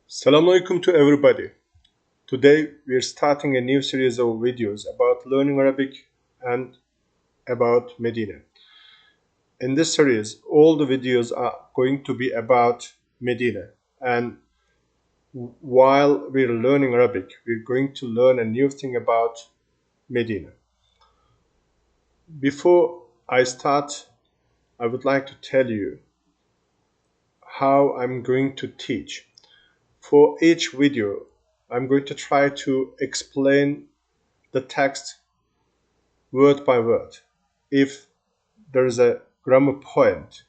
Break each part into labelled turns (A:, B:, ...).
A: Assalamu alaikum to everybody. Today we are starting a new series of videos about learning Arabic and about Medina. In this series, all the videos are going to be about Medina, and while we're learning Arabic, we're going to learn a new thing about Medina. Before I start, I would like to tell you how I'm going to teach. For each video, I'm going to try to explain the text word by word. If there is a grammar point,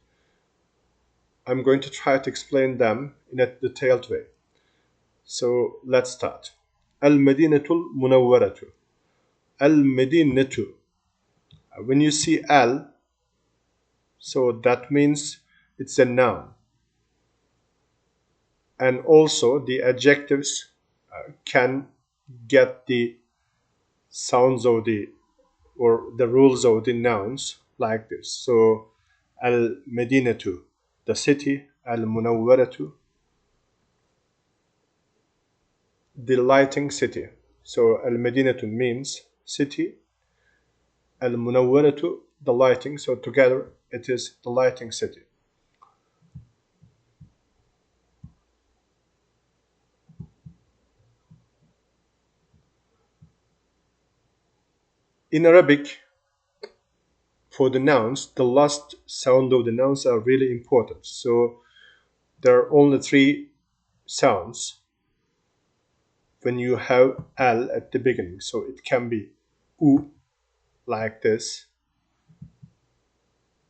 A: I'm going to try to explain them in a detailed way. So let's start. المدينة المنورة. المدينة. When you see al, so that means it's a noun. And also the adjectives can get the sounds of the or the rules of the nouns like this. So al-Madinatu, the city, al-Munawwaratu, the lighting city. So al-Madinatu means city, al-Munawwaratu, the lighting. So together it is the lighting city. In Arabic, for the nouns, the last sound of the nouns are really important. So there are only three sounds when you have al at the beginning. So it can be u, like this,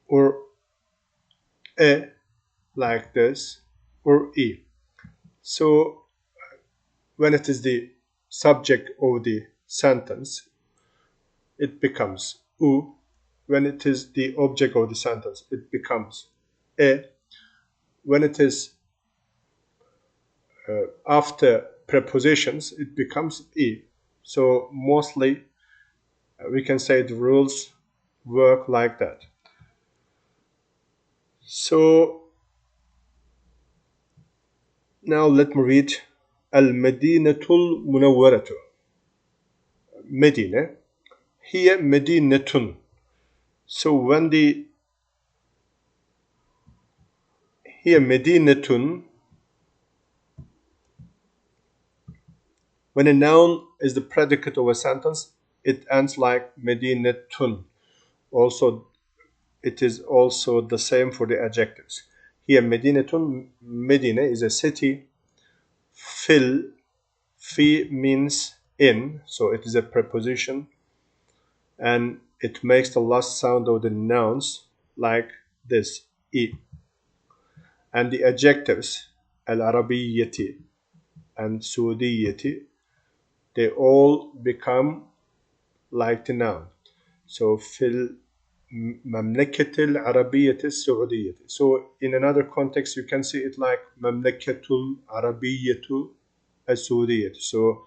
A: or e, like this, or e. So when it is the subject of the sentence, it becomes u. When it is the object of the sentence, it becomes e. When it is after prepositions, it becomes e. So mostly we can say the rules work like that. So now let me read المدينة المنورة. Medina. Here مدينة. So when the here مدينة, when a noun is the predicate of a sentence, it ends like مدينة. Also, it is also the same for the adjectives. Here مدينة, Medina is a city. Fi means in, so it is a preposition, and it makes the last sound of the nouns like this, e. And the adjectives, al-Arabiyyati and Sudiyyati, they all become like the noun. So fil mamlakatil Arabiyyatis Saudiyyati. So in another context, you can see it like mamlakatul Arabiyyatu as-Saudiyyati. So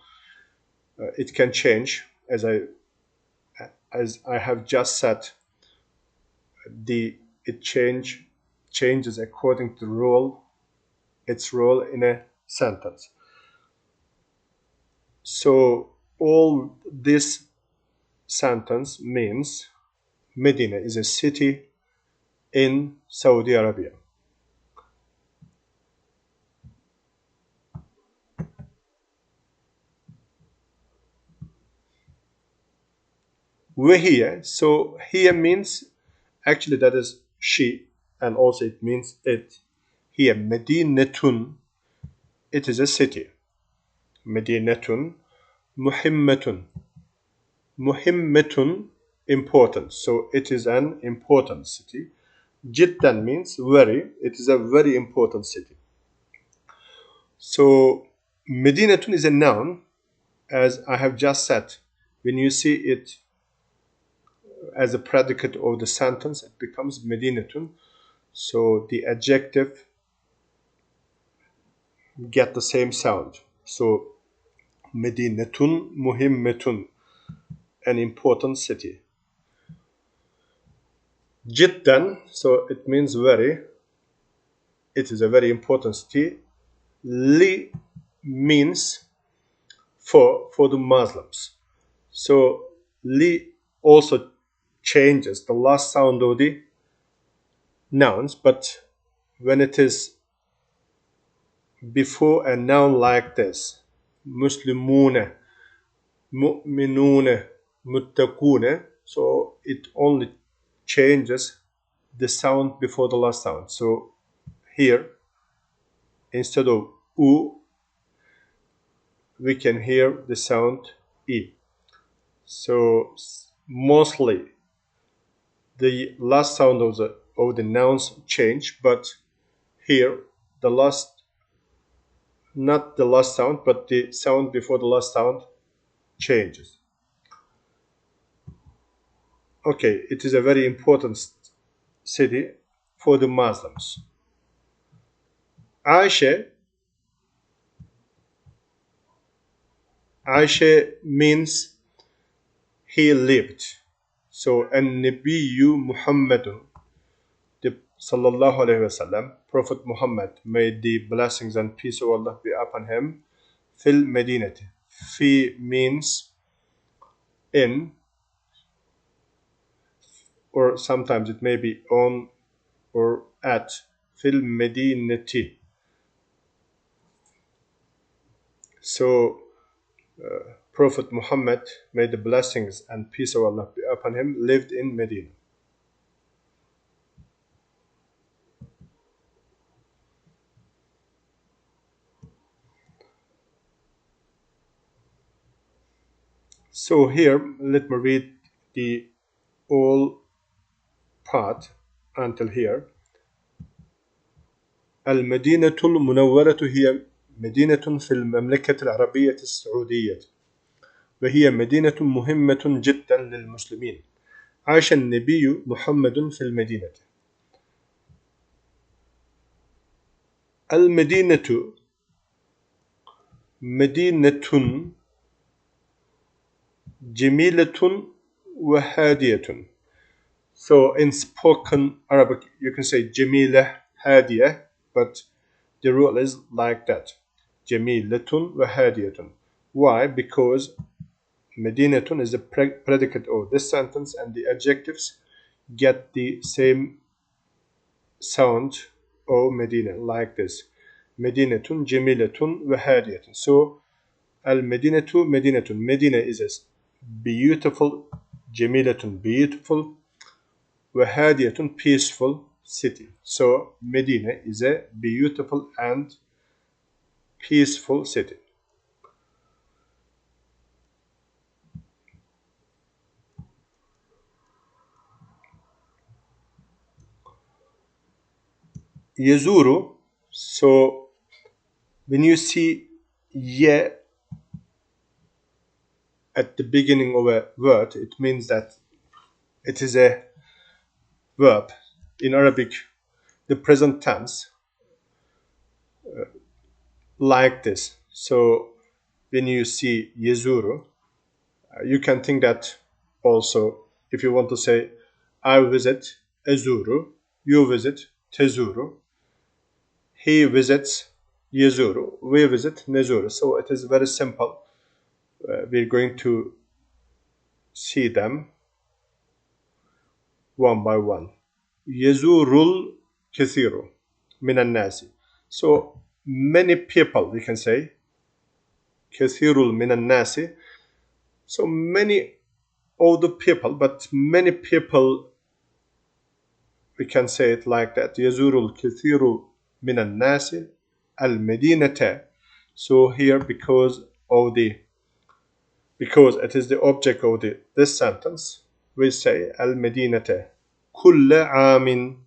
A: it can change, as I have just said. It changes according to its role in a sentence. So all this sentence means Medina is a city in Saudi Arabia. We're here. So here means, actually that is she, and also it means it. Here Medinatun, it is a city. Medinatun, muhimmatun. Muhimmatun, important. So it is an important city. Jiddan means very. It is a very important city. So Medinatun is a noun, as I have just said. When you see it as a predicate of the sentence, it becomes Medinatun. So the adjective get the same sound. So Medinatun muhimmatun, an important city. Jiddan, so it means very. It is a very important city. Li means for the Muslims. So li also changes the last sound of the nouns, but when it is before a noun like this, Muslimuna, Mu'minuna, Muttaquna, so it only changes the sound before the last sound. So here, instead of U, we can hear the sound E. So mostly the last sound of the nouns change, but here the last, not the last sound, but the sound before the last sound changes. Okay, it is a very important city for the Muslims. Aisha means he lived. So An-Nabiyyu Muhammadun, the Sallallahu Alaihi Wasallam, Prophet Muhammad, may the blessings and peace of Allah be upon him, fil Madinati. Fi means in, or sometimes it may be on or at, fil Madinati. So Prophet Muhammad, may the blessings and peace of Allah be upon him, lived in Medina. So here, let me read the whole part until here. المدينة المنورة هي مدينة في المملكة العربية السعودية، وهي مدينة مهمة جدا للمسلمين. عاش النبي محمد في المدينة. المدينة مدينة جميلة وهادية. So in spoken Arabic, you can say Jamila, Hadiya, but the rule is like that. Jamilatun wa Hadiyatun. Why? Because Madinatun is the predicate of this sentence, and the adjectives get the same sound of Medina, like this. Madinatun, Jamilatun wa Hadiyatun. So Al-Madinatu, Madinatun. Medina is a beautiful, Jamilatun, beautiful, وهادية, peaceful city. So Medina is a beautiful and peaceful city. Yazuru, so when you see ye at the beginning of a word, it means that it is a verb. In Arabic, the present tense, like this. So when you see yazuru, you can think that also, if you want to say I visit azuru, you visit tezuru, he visits yazuru, we visit nezuru. So it is very simple. We're going to see them one by one. Yazurul kathiru minan nasi. So many people, we can say kathirul minan nasi. So many of the people, but many people, we can say it like that. Yazurul kathiru minan nasi al madinata. So here, because it is the object of this sentence, we say al madinata kulla amin.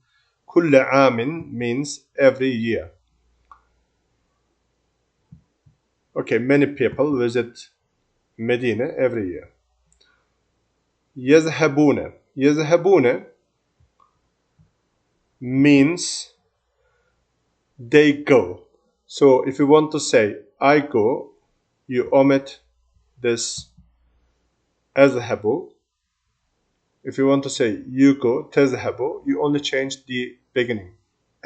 A: Kulla amin means every year. Okay, many people visit Medina every year. يذهبون. يذهبون means they go. So if you want to say I go, you omit this أذهب. If you want to say you go, تذهب, you only change the beginning.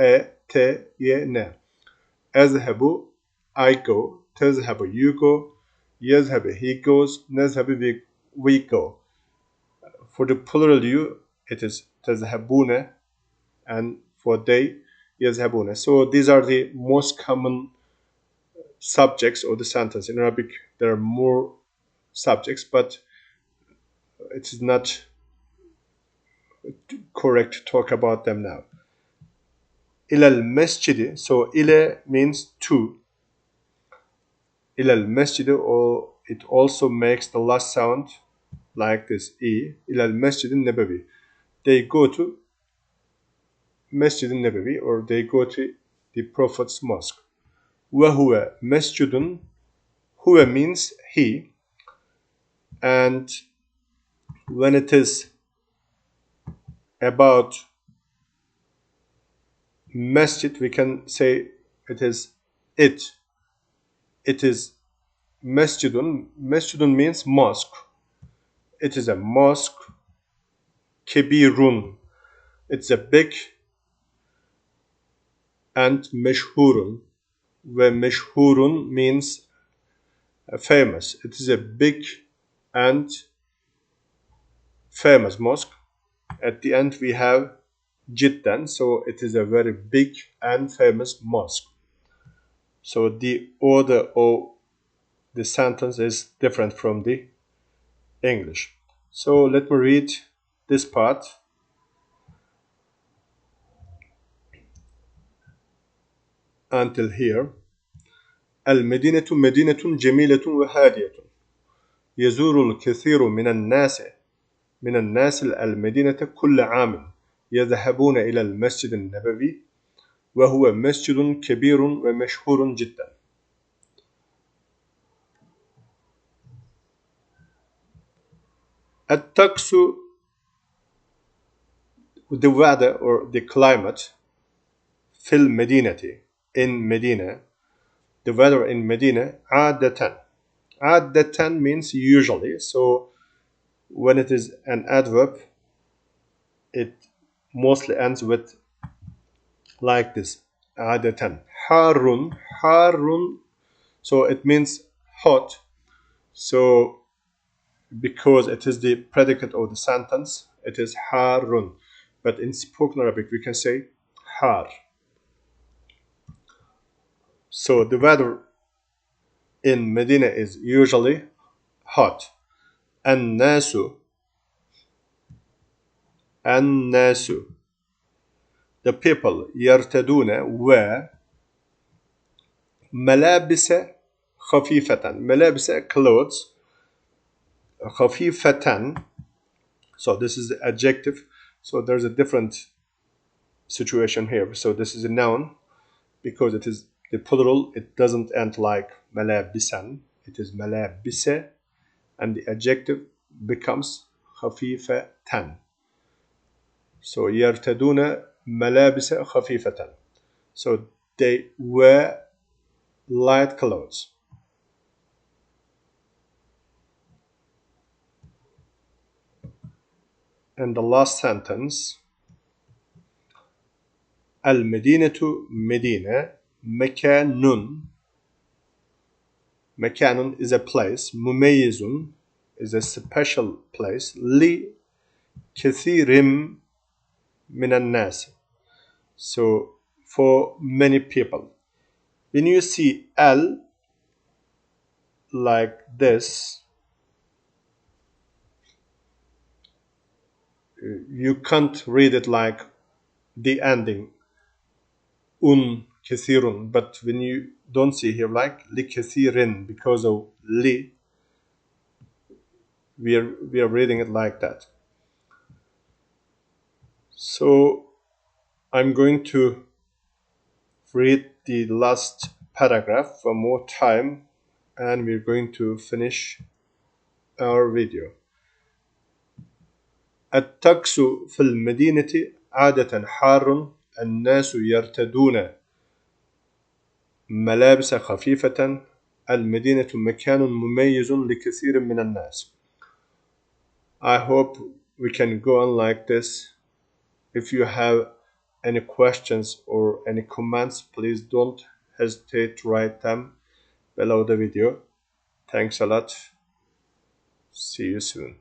A: E, te, ye, ne. أذهب, I go. تذهب you go, يذهب he goes, نذهب we go. For the plural you, it is تذهبون, and for they, يذهبون. So these are the most common subjects of the sentence. In Arabic, there are more subjects, but it is not correct to talk about them now. إلى المسجد, so إلى means to. إلى المسجد, or it also makes the last sound like this, إلى المسجد النبوي. They go to Masjid al-Nabawi, or they go to the Prophet's mosque. وهو مسجد, huwa means he, and when it is about masjid, we can say it is it. It is masjidun. Masjidun means mosque. It is a mosque. Kebirun. It's a big, and meshhurun. Where meshhurun means famous. It is a big and famous mosque. At the end we have jiddan, so it is a very big and famous mosque. So the order of the sentence is different from the English. So let me read this part. Until here. المدينة مدينة جميلة وهادية. يزور الكثير من الناس المدينة كل عام. يذهبون إلى المسجد النبوي، وهو مسجد كبير ومشهور جدا. الطقس, the weather or the climate, في المدينة, in Medina, the weather in Medina, عادة. عادة means usually, so when it is an adverb, it mostly ends with like this, عادة. حار, حار, so it means hot. So because it is the predicate of the sentence, it is حار. But in spoken Arabic, we can say حار. So the weather in Medina is usually hot. الناس, الناس, the people. يرتدون ملابس خفيفة. ملابس clothes. خفيفة, so this is the adjective. So there's a different situation here. So this is a noun because it is the plural. It doesn't end like ملابسا. It is ملابس, and the adjective becomes خفيفة. So يرتدون ملابس خفيفة. So they wear light clothes. And the last sentence. المدينة مدينة. مكان. مكان is a place. مميز is a special place. لكثير من الناس. So for many people. When you see L like this, you can't read it like the ending كثير, but when you don't see here like لكثير, because of li, we are reading it like that. So I'm going to read the last paragraph one more time, and we're going to finish our video. الطقس في المدينة عادة حار. الناس يرتدون ملابس خفيفة. المدينة مكان مميز لكثير من الناس. I hope we can go on like this. If you have any questions or any comments, please don't hesitate to write them below the video. Thanks a lot. See you soon.